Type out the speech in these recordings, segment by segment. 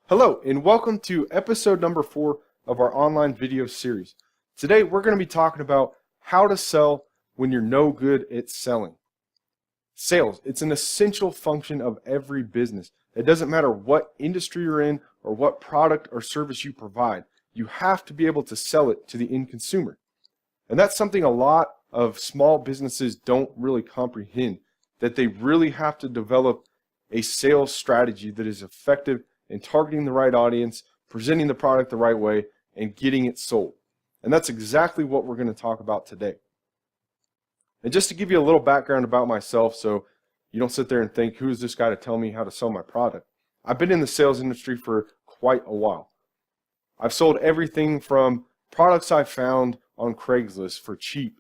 Hello and welcome to episode number 4 of our online video series. Today we're going to be talking about how to sell when you're no good at selling. Sales, it's an essential function of every business. It doesn't matter what industry you're in or what product or service you provide. You have to be able to sell it to the end consumer. And that's something a lot of small businesses don't really comprehend, that they really have to develop a sales strategy that is effective in targeting the right audience, presenting the product the right way, and getting it sold. And that's exactly what we're going to talk about today. And just to give you a little background about myself so you don't sit there and think, who is this guy to tell me how to sell my product? I've been in the sales industry for quite a while. I've sold everything from products I found on Craigslist for cheap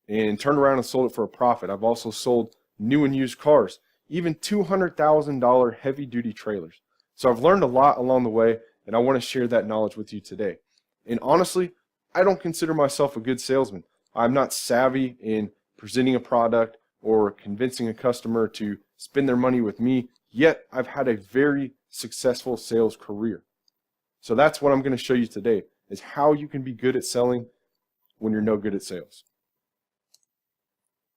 and turned around and sold it for a profit. I've also sold new and used cars, even $200,000 heavy-duty trailers. So I've learned a lot along the way, and I want to share that knowledge with you today. And honestly, I don't consider myself a good salesman. I'm not savvy in presenting a product or convincing a customer to spend their money with me, yet I've had a very successful sales career. So that's what I'm going to show you today, is how you can be good at selling when you're no good at sales.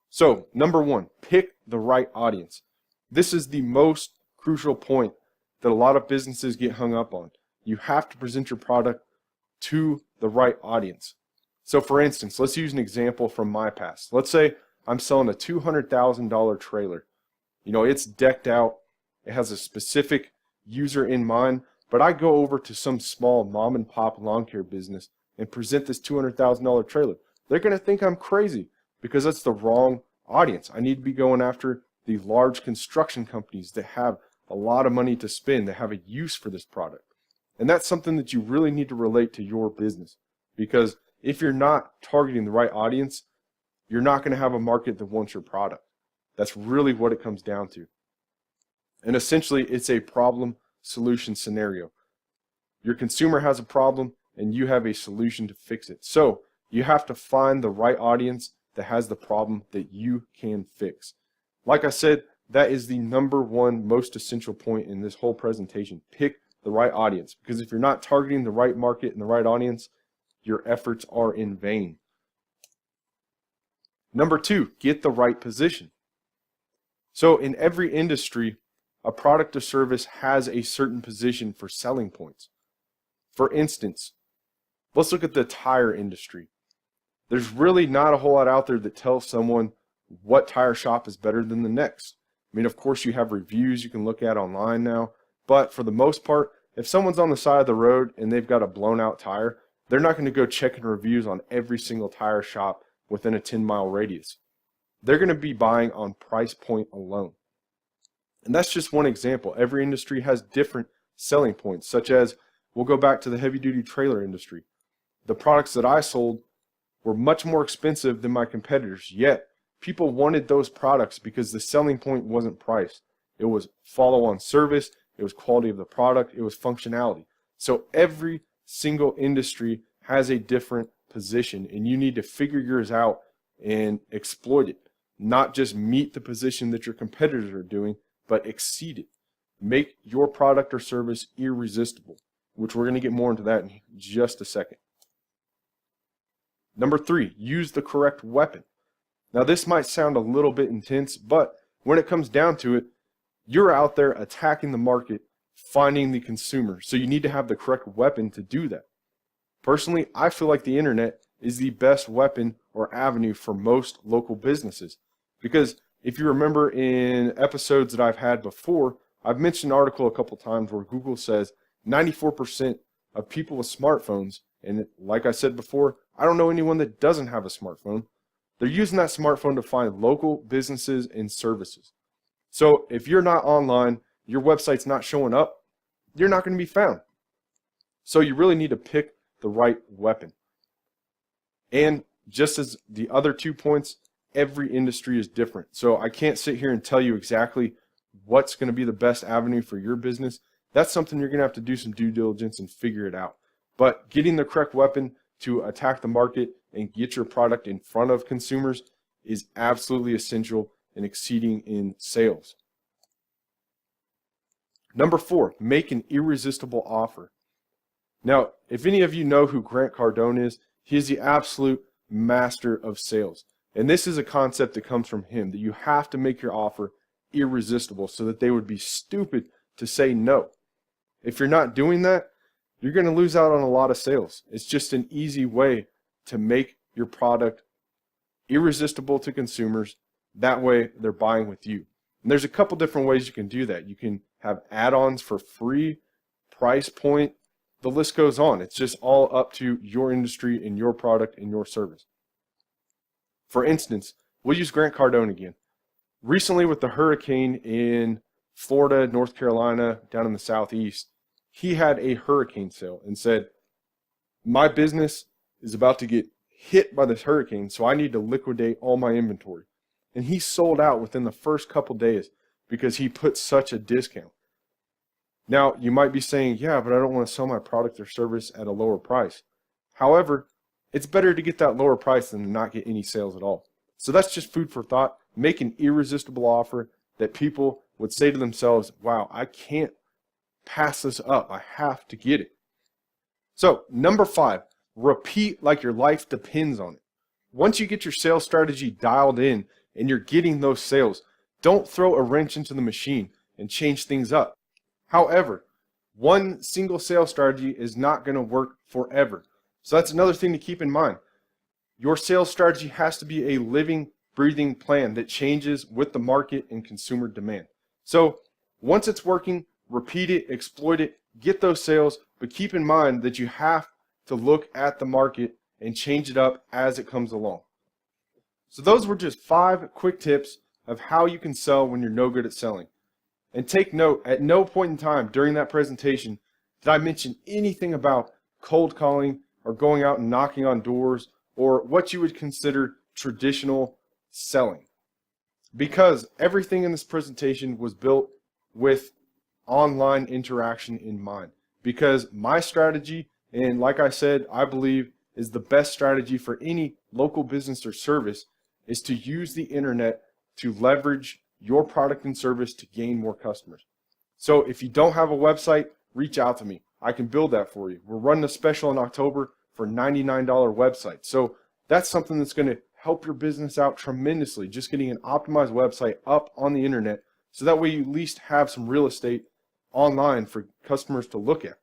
So, number 1, pick the right audience. This is the most crucial point that a lot of businesses get hung up on. You have to present your product to the right audience. So for instance, let's use an example from my past. Let's say I'm selling a $200,000 trailer. You know, it's decked out. It has a specific user in mind, but I go over to some small mom and pop lawn care business and present this $200,000 trailer. They're going to think I'm crazy because that's the wrong audience. I need to be going after the large construction companies that have a lot of money to spend, that have a use for this product. And that's something that you really need to relate to your business, because if you're not targeting the right audience, you're not going to have a market that wants your product. That's really what it comes down to. And essentially, it's a problem-solution scenario. Your consumer has a problem, and you have a solution to fix it. So you have to find the right audience that has the problem that you can fix. Like I said, that is the number 1 most essential point in this whole presentation. Pick the right audience, because if you're not targeting the right market and the right audience, your efforts are in vain. Number 2, get the right position. So in every industry, a product or service has a certain position for selling points. For instance, let's look at the tire industry. There's really not a whole lot out there that tells someone what tire shop is better than the next. I mean, of course, you have reviews you can look at online now, but for the most part, if someone's on the side of the road and they've got a blown out tire, they're not going to go checking reviews on every single tire shop within a 10-mile radius. They're going to be buying on price point alone. And that's just one example. Every industry has different selling points, such as, we'll go back to the heavy-duty trailer industry. The products that I sold were much more expensive than my competitors, yet people wanted those products because the selling point wasn't price. It was follow-on service, it was quality of the product, it was functionality. So every single industry has a different position, and you need to figure yours out and exploit it. Not just meet the position that your competitors are doing, but exceed it. Make your product or service irresistible, which we're going to get more into that in just a second. Number 3, use the correct weapon. Now this might sound a little bit intense, but when it comes down to it, you're out there attacking the market, finding the consumer. So you need to have the correct weapon to do that. Personally, I feel like the internet is the best weapon or avenue for most local businesses. Because if you remember in episodes that I've had before, I've mentioned an article a couple times where Google says 94% of people with smartphones, and like I said before, I don't know anyone that doesn't have a smartphone. They're using that smartphone to find local businesses and services. So if you're not online, your website's not showing up, you're not going to be found. So you really need to pick the right weapon. And just as the other 2 points, every industry is different. So I can't sit here and tell you exactly what's going to be the best avenue for your business. That's something you're going to have to do some due diligence and figure it out. But getting the correct weapon to attack the market and get your product in front of consumers is absolutely essential in exceeding in sales. Number 4, make an irresistible offer. Now, if any of you know who Grant Cardone is, he is the absolute master of sales. And this is a concept that comes from him, that you have to make your offer irresistible so that they would be stupid to say no. If you're not doing that, you're going to lose out on a lot of sales. It's just an easy way to make your product irresistible to consumers. That way they're buying with you. And there's a couple different ways you can do that. You can have add-ons for free, price point, the list goes on. It's just all up to your industry and your product and your service. For instance, we'll use Grant Cardone again. Recently with the hurricane in Florida, North Carolina, down in the southeast, he had a hurricane sale and said, my business is about to get hit by this hurricane, so I need to liquidate all my inventory. And he sold out within the first couple days because he put such a discount. Now, you might be saying, yeah, but I don't want to sell my product or service at a lower price. However, it's better to get that lower price than to not get any sales at all. So that's just food for thought. Make an irresistible offer that people would say to themselves, wow, I can't pass this up. I have to get it. So, number 5, repeat like your life depends on it. Once you get your sales strategy dialed in and you're getting those sales, don't throw a wrench into the machine and change things up. However, one single sales strategy is not going to work forever. So that's another thing to keep in mind. Your sales strategy has to be a living, breathing plan that changes with the market and consumer demand. So once it's working, repeat it, exploit it, get those sales, but keep in mind that you have to look at the market and change it up as it comes along. So those were just 5 quick tips of how you can sell when you're no good at selling. And take note, at no point in time during that presentation did I mention anything about cold calling or going out and knocking on doors or what you would consider traditional selling. Because everything in this presentation was built with online interaction in mind. Because my strategy, and like I said, I believe is the best strategy for any local business or service, is to use the internet to leverage your product and service to gain more customers. So if you don't have a website, reach out to me. I can build that for you. We're running a special in October for $99 website. So that's something that's going to help your business out tremendously, just getting an optimized website up on the internet so that way you at least have some real estate online for customers to look at.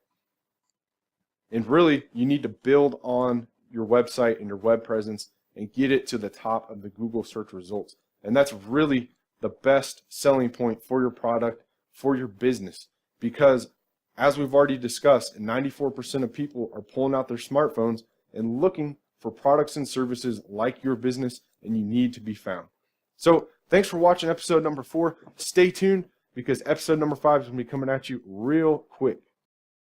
And really, you need to build on your website and your web presence and get it to the top of the Google search results. And that's really the best selling point for your product, for your business. Because as we've already discussed, 94% of people are pulling out their smartphones and looking for products and services like your business, and you need to be found. So thanks for watching episode number 4. Stay tuned because episode number 5 is going to be coming at you real quick.